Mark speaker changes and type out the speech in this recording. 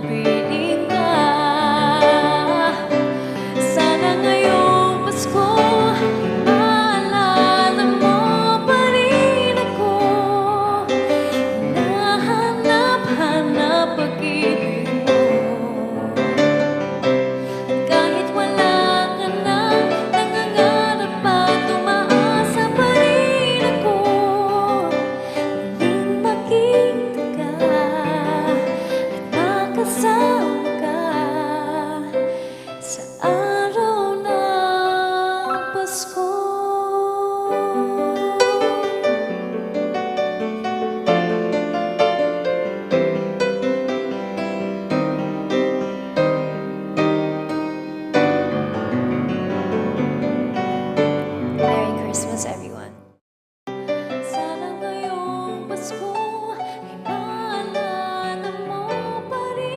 Speaker 1: piling ka. Sana ngayong Pasko maalala mo pa rin ako. Hinahanap-hanap pag-ibig mo. At kahit wala ka na, nangangarap at umaasa pa rin ako. Muling makita ka at makasama